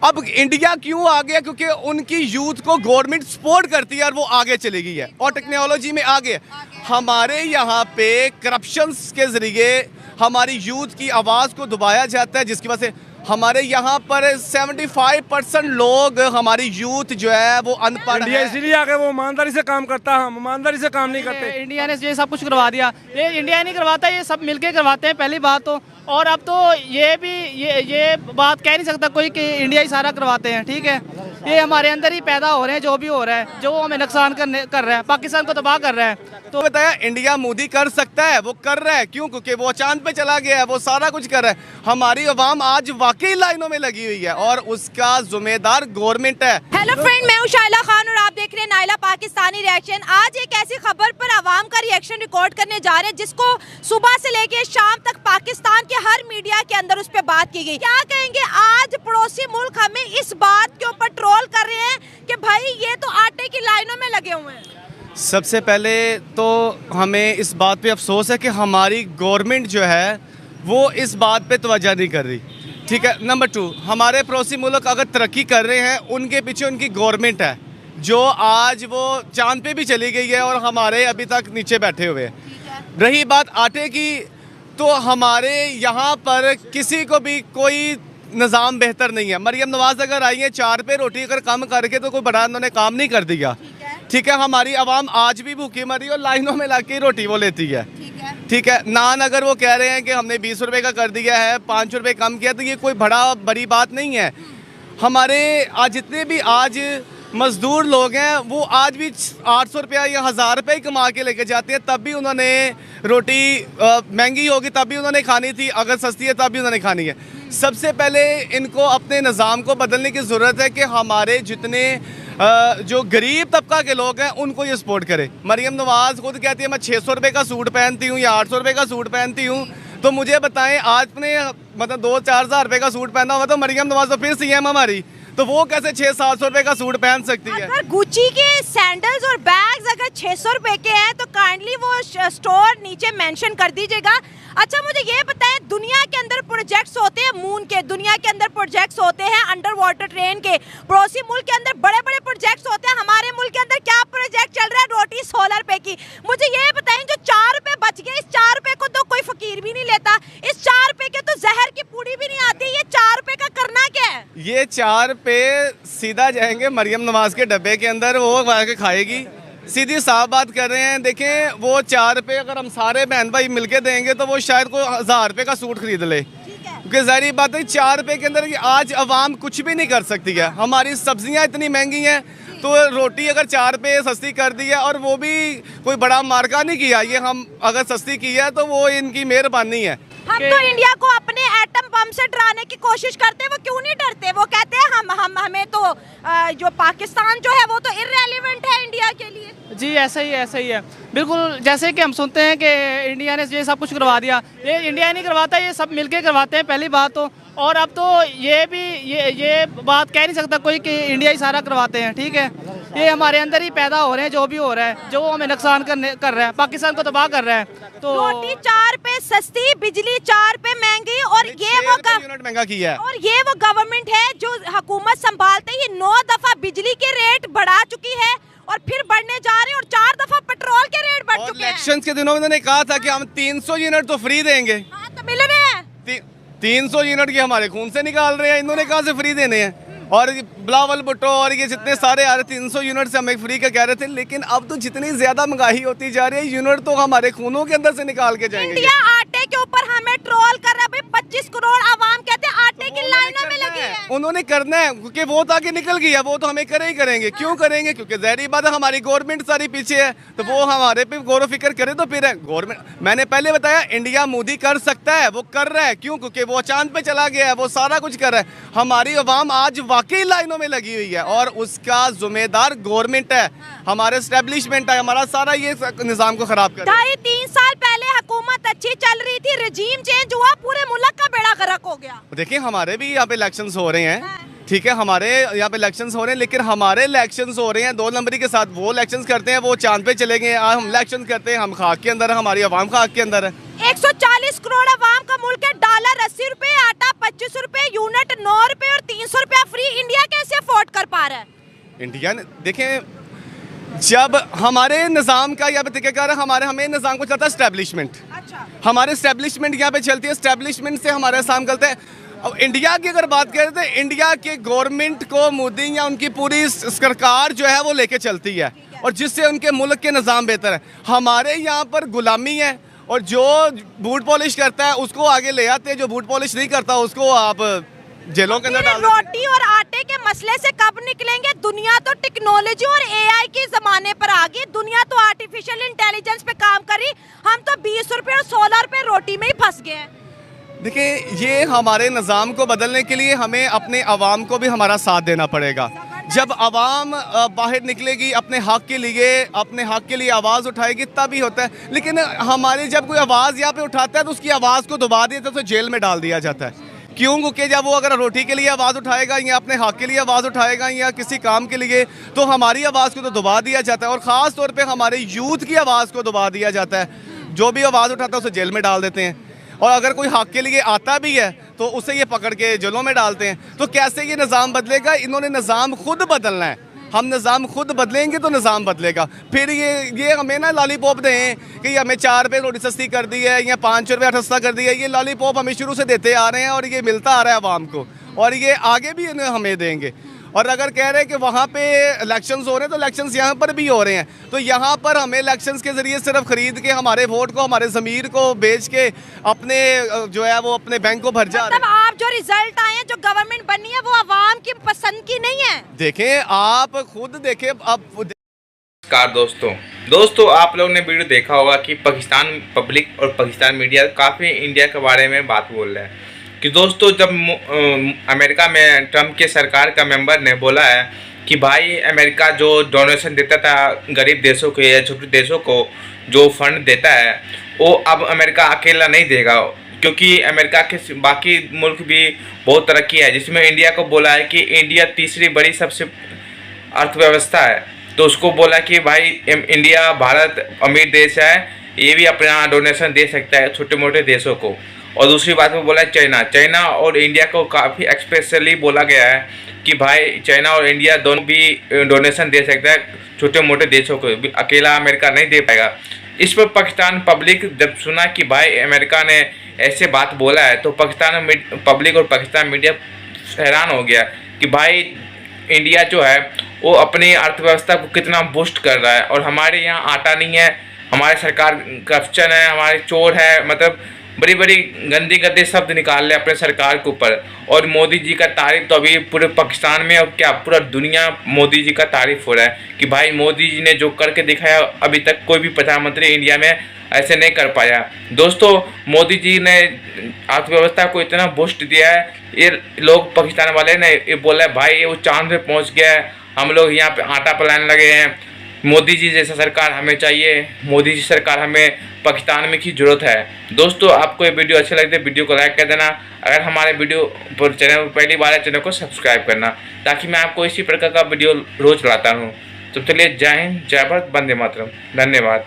अब इंडिया क्यों आ गया? क्योंकि उनकी यूथ को गवर्नमेंट सपोर्ट करती है और वो आगे चली गई है और टेक्नोलॉजी में आगे। हमारे यहाँ पे करप्शंस के ज़रिए हमारी यूथ की आवाज़ को दबाया जाता है, जिसकी वजह से हमारे यहाँ पर 75% लोग, हमारी यूथ जो है वो अनपढ़ है। इसीलिए आगे वो ईमानदारी से काम करता है, हम ईमानदारी से काम नहीं करते। इंडिया ने ये सब कुछ करवा दिया, ये इंडिया नहीं करवाता, ये सब मिलके करवाते हैं पहली बात तो। और अब तो ये भी ये बात कह नहीं सकता कोई कि इंडिया ही सारा करवाते हैं, ठीक है। ये हमारे अंदर ही पैदा हो रहे हैं, जो भी हो रहा है, जो हमें नुकसान कर रहा है, पाकिस्तान को तबाह कर रहा है। तो बताया इंडिया मोदी कर सकता है, वो कर रहा है। क्यों? क्योंकि वो चांद पे चला गया है, वो सारा कुछ कर रहा है। हमारी अवाम आज वाकई लाइनों में लगी हुई है और उसका जिम्मेदार गवर्नमेंट है। हेलो फ्रेंड, मैं हूं शाइला खान और आप देख रहे हैं नाइला पाकिस्तानी रिएक्शन। आज एक ऐसी खबर पर आवाम का रिएक्शन रिकॉर्ड करने जा रहे हैं जिसको सुबह से लेके शाम तक पाकिस्तान के हर मीडिया के अंदर उस पर बात की गई। क्या कहेंगे, आज पड़ोसी मुल्क हमें इस बात के ऊपर ट्रोल कर रहे हैं कि भाई ये तो आटे की लाइनों में लगे हुए हैं। सबसे पहले तो हमें इस बात पे अफसोस है कि हमारी गवर्नमेंट जो है वो इस बात पे तवज्जो नहीं कर रही, ठीक है। नंबर 2, हमारे पड़ोसी मुल्क अगर तरक्की कर रहे हैं, उनके पीछे उनकी गवर्नमेंट है जो आज वो चांद पे भी चली गई है और हमारे अभी तक नीचे बैठे हुए हैं। रही बात आटे की, तो हमारे यहाँ पर किसी को भी कोई निज़ाम बेहतर नहीं है। मरियम नवाज अगर आई है 4 पे रोटी अगर कम करके, तो कोई बड़ा उन्होंने काम नहीं कर दिया, ठीक है। हमारी आवाम आज भी भूखी मरी और लाइनों में लग के रोटी वो लेती है, ठीक है। नान अगर वो कह रहे हैं कि हमने 20 रुपए का कर दिया है, 5 रुपए कम किया, तो ये कोई बड़ी बात नहीं है। हमारे आज जितने भी आज मजदूर लोग हैं वो आज भी 800 रुपया या 1000 रुपये कमा के लेके जाते हैं, तब भी उन्होंने रोटी महंगी होगी तब भी उन्होंने खानी थी, अगर सस्ती है तब भी उन्होंने खानी है। सबसे पहले इनको अपने निज़ाम को बदलने की ज़रूरत है कि हमारे जितने जो गरीब तबका के लोग हैं उनको ये सपोर्ट करे। मरियम नवाज़ खुद कहती है मैं 600 रुपये का सूट पहनती हूँ या 800 रुपये का सूट पहनती हूँ, तो मुझे बताएं आज अपने मतलब 2-4 हज़ार रुपये का सूट पहना हुआ तो मरियम नवाज़ तो फिर CM हमारी, तो वो कैसे 600-700 रुपये का सूट पहन सकती है? अगर गुच्ची के सैंडल्स और बैग्स अगर 600 रुपए के हैं तो काइंडली वो स्टोर नीचे मेंशन कर दीजिएगा। अच्छा मुझे ये बताएं, दुनिया के अंदर प्रोजेक्ट्स होते हैं मून के, दुनिया के अंदर प्रोजेक्ट्स होते हैं अंडर वाटर ट्रेन के, पड़ोसी मुल्क के अंदर बड़े बड़े प्रोजेक्ट्स होते हैं। हमारे मुल्क के अंदर क्या प्रोजेक्ट चल रहा है? रोटी 16 रुपए की। मुझे ये बताएं, जो 4 रुपए बच गए, इस 4 रुपए को तो कोई फकीर भी नहीं लेता, इस 4 रुपए के तो जहर की पूड़ी भी नहीं आती, ये 4 रुपए का करना क्या है? ये 4 पे सीधा जाएंगे मरियम नवाज के डब्बे के अंदर, वो के खाएगी। सीधी साफ बात कर रहे हैं। देखें, वो 4 पे अगर हम सारे बहन भाई मिलके देंगे तो वो शायद कोई 1000 रुपये का सूट खरीद ले, क्योंकि ज़ाहिर बात है 4 रुपये के अंदर आज अवाम कुछ भी नहीं कर सकती है। हमारी सब्जियां इतनी महंगी हैं, तो रोटी अगर 4 पे सस्ती कर दी है और वो भी कोई बड़ा मार्का नहीं किया, ये हम अगर सस्ती की है तो वो इनकी मेहरबानी है। हम तो इंडिया को अपने एटम बम से डराने की कोशिश करते हैं, वो क्यों नहीं डरते? वो कहते हैं हमें तो जो पाकिस्तान जो है वो तो इररेलेवेंट है इंडिया के लिए। जी ऐसा ही है बिल्कुल। जैसे कि हम सुनते हैं कि इंडिया ने ये सब कुछ करवा दिया, ये इंडिया नहीं करवाता, ये सब मिलके करवाते हैं पहली बात तो। और अब तो ये भी ये बात कह नहीं सकता कोई कि इंडिया ही सारा करवाते हैं, ठीक है। ये हमारे अंदर ही पैदा हो रहे हैं, जो भी हो रहा है, जो हमें नुकसान कर रहा है, पाकिस्तान को तबाह कर रहा है। तो रोटी 4 पे सस्ती, बिजली 4 पे महंगी, और ये वो यूनिट महंगा किया है। और ये वो गवर्नमेंट है जो हुकूमत संभालते ही 9 दफा बिजली के रेट बढ़ा चुकी है और फिर बढ़ने जा रहे हैं, और 4 दफा पेट्रोल के रेट बढ़ चुके हैं। इलेक्शन के दिनों में उन्होंने कहा था कि हम 300 यूनिट तो फ्री देंगे। हाँ, तो मिल रहे हैं 300 यूनिट की हमारे खून से निकाल रहे हैं, इन्होंने कहा से फ्री देने हैं। और बिलावल भुट्टो और ये जितने सारे आ रहे 300 यूनिट से हमें फ्री का कह रहे थे, लेकिन अब तो जितनी ज्यादा महंगाई होती जा रही है, यूनिट तो हमारे खूनों के अंदर से निकाल के जाएंगे। इंडिया आटे के ऊपर हमें ट्रोल कर रहा है। 25 करोड़ आवाम कहते हैं आटे की लाइनों में लगी है। उन्होंने करना है क्योंकि वो ताकि निकल गया, वो तो हमें करे ही करेंगे। क्यों करेंगे? क्योंकि ज़ाहिर बात है हमारी गवर्नमेंट सारी पीछे है, तो वो हमारे पे गौर फिक्र करे तो फिर है गवर्नमेंट। मैंने पहले बताया इंडिया मोदी कर सकता है, वो कर रहा है। क्यों? क्योंकि वो चांद पे चला गया है, वो सारा कुछ कर रहा है। हमारी आवाम आज वाकई लाइनों में लगी हुई है और उसका जिम्मेदार गवर्नमेंट है, हमारे एस्टेब्लिशमेंट है, हमारा सारा ये निज़ाम को खराब कर। 2.5-3 साल पहले हुकूमत अच्छी चल रही थी, रजीम चेंज हुआ, पूरे मुल्क का बेड़ा गर्क हो गया। देखिए हमारे भी यहाँ पे इलेक्शंस हो रहे हैं, ठीक है, हमारे यहाँ पे इलेक्शंस हो रहे हैं, लेकिन हमारे इलेक्शंस हो रहे हैं 2 नंबरी के साथ। वो इलेक्शंस करते हैं, वो चांद पे चले गए। आज हम इलेक्शन करते हैं, हम खाक के अंदर है, हमारी आवाम खाक के अंदर है। 140 करोड़ आवाम का मुल्क है, डॉलर 80 रुपए, आटा 25 रुपए, यूनिट 9 रुपए और 300 रुपया फ्री। सपोर्ट कर पा रहा है? इंडिया ने देखें, जब हमारे निज़ाम का यहाँ पे तरीक़ाकार है, हमें निज़ाम को चलता है स्टैब्लिशमेंट। अच्छा, हमारे स्टैब्लिशमेंट यहाँ पे चलती है, स्टैब्लिशमेंट से हमारा काम करता है। अब इंडिया की अगर बात करें तो इंडिया के गवर्नमेंट को मोदी या उनकी पूरी सरकार जो है वो लेके चलती है, और जिससे उनके मुल्क के निज़ाम बेहतर है। हमारे यहाँ पर गुलामी है, और जो बूट पॉलिश करता है उसको आगे ले आते हैं, जो बूट पॉलिश नहीं करता उसको आप जेलों के अंदर डाल देते हैं। रोटी और आटे के मसले से कब निकलेंगे? दुनिया तो टेक्नोलॉजी और एआई के जमाने पर आ गई, दुनिया तो आर्टिफिशियल इंटेलिजेंस पे काम करी, हम तो 20 रुपए और 16 रुपए रोटी में ही फंस गए हैं। देखिए, ये हमारे निज़ाम को बदलने के लिए हमें अपने अवाम को भी हमारा साथ देना पड़ेगा। जब अवाम बाहर निकलेगी, अपने हक़ के लिए आवाज़ उठाएगी, तब ही होता है। लेकिन हमारे जब कोई आवाज़ यहाँ पे उठाता है तो उसकी आवाज़ को दबा दिया जाता है, तो जेल में डाल दिया जाता है। क्यों? क्योंकि जब वो अगर रोटी के लिए आवाज़ उठाएगा या अपने हक़ के लिए आवाज़ उठाएगा या किसी काम के लिए, तो हमारी आवाज़ को तो दबा दिया जाता है, और ख़ास तौर पे हमारे यूथ की आवाज़ को दबा दिया जाता है। जो भी आवाज़ उठाता है उसे जेल में डाल देते हैं, और अगर कोई हक़ के लिए आता भी है तो उसे ये पकड़ के जेलों में डालते हैं। तो कैसे ये निज़ाम बदलेगा? इन्होंने निज़ाम खुद बदलना है। हम निज़ाम खुद बदलेंगे तो निज़ाम बदलेगा। फिर ये हमें ना लॉलीपॉप दें कि हमें 4 रुपये रोटी सस्ती कर दी है या 5 रुपये सस्ता कर दिया है, ये लॉलीपॉप हमें शुरू से देते आ रहे हैं और ये मिलता आ रहा है आवाम को, और ये आगे भी इन्हें हमें देंगे। और अगर कह रहे हैं कि वहाँ पे इलेक्शंस हो रहे हैं तो इलेक्शंस यहाँ पर भी हो रहे हैं, तो यहाँ पर हमें इलेक्शंस के ज़रिए सिर्फ ख़रीद के हमारे वोट को, हमारे ज़मीर को बेच के अपने जो है वो अपने बैंक को भर जा रहे मतलब आप जो रिजल्ट आए हैं, जो गवर्नमेंट बनी है, वो आवाम की पसंद की नहीं है। देखें, आप खुद देखें। अब नमस्कार दोस्तों, आप लोगों ने वीडियो देखा होगा कि पाकिस्तान पब्लिक और पाकिस्तान मीडिया काफ़ी इंडिया के बारे में बात बोल रहा है कि दोस्तों, जब अमेरिका में ट्रम्प के सरकार का मेंबर ने बोला है कि भाई अमेरिका जो डोनेशन देता था गरीब देशों को या छोटे देशों को जो फंड देता है, वो अब अमेरिका अकेला नहीं देगा, क्योंकि अमेरिका के बाकी मुल्क भी बहुत तरक्की है, जिसमें इंडिया को बोला है कि इंडिया तीसरी बड़ी सबसे अर्थव्यवस्था है। तो उसको बोला कि भाई इंडिया, भारत अमीर देश है, ये भी अपना डोनेशन दे सकता है छोटे मोटे देशों को। और दूसरी बात में बोला चाइना और इंडिया को काफ़ी एक्सपेशली बोला गया है कि भाई चाइना और इंडिया दोनों भी डोनेशन दे सकता है छोटे मोटे देशों को, अकेला अमेरिका नहीं दे पाएगा। इस पर पाकिस्तान पब्लिक जब सुना कि भाई अमेरिका ने ऐसे बात बोला है, तो पाकिस्तान पब्लिक और पाकिस्तान मीडिया हैरान हो गया कि भाई इंडिया जो है वो अपनी अर्थव्यवस्था को कितना बूस्ट कर रहा है, और हमारे यहाँ आटा नहीं है, हमारी सरकार करप्शन है, हमारे चोर है, मतलब बड़ी बड़ी गंदी गंदे शब्द निकाल रहे अपने सरकार के ऊपर। और मोदी जी का तारीफ तो अभी पूरे पाकिस्तान में और क्या पूरा दुनिया मोदी जी का तारीफ हो रहा है कि भाई मोदी जी ने जो करके दिखाया, अभी तक कोई भी प्रधानमंत्री इंडिया में ऐसे नहीं कर पाया। दोस्तों, मोदी जी ने अर्थव्यवस्था को इतना बूस्ट दिया है, ये लोग पाकिस्तान वाले ने ये बोला है भाई ये वो चांद पे पहुँच गया है, हम लोग यहाँ पे आटा पलाने लगे हैं, मोदी जी जैसा सरकार हमें चाहिए, मोदी जी सरकार हमें पाकिस्तान में की ज़रूरत है। दोस्तों, आपको ये वीडियो अच्छा लगता है वीडियो को लाइक कर देना। अगर हमारे वीडियो पर चैनल पहली बार है, चैनल को सब्सक्राइब करना, ताकि मैं आपको इसी प्रकार का वीडियो रोज़ लाता हूँ। तो चलिए, जय हिंद, जय भारत, वंदे मातरम, धन्यवाद।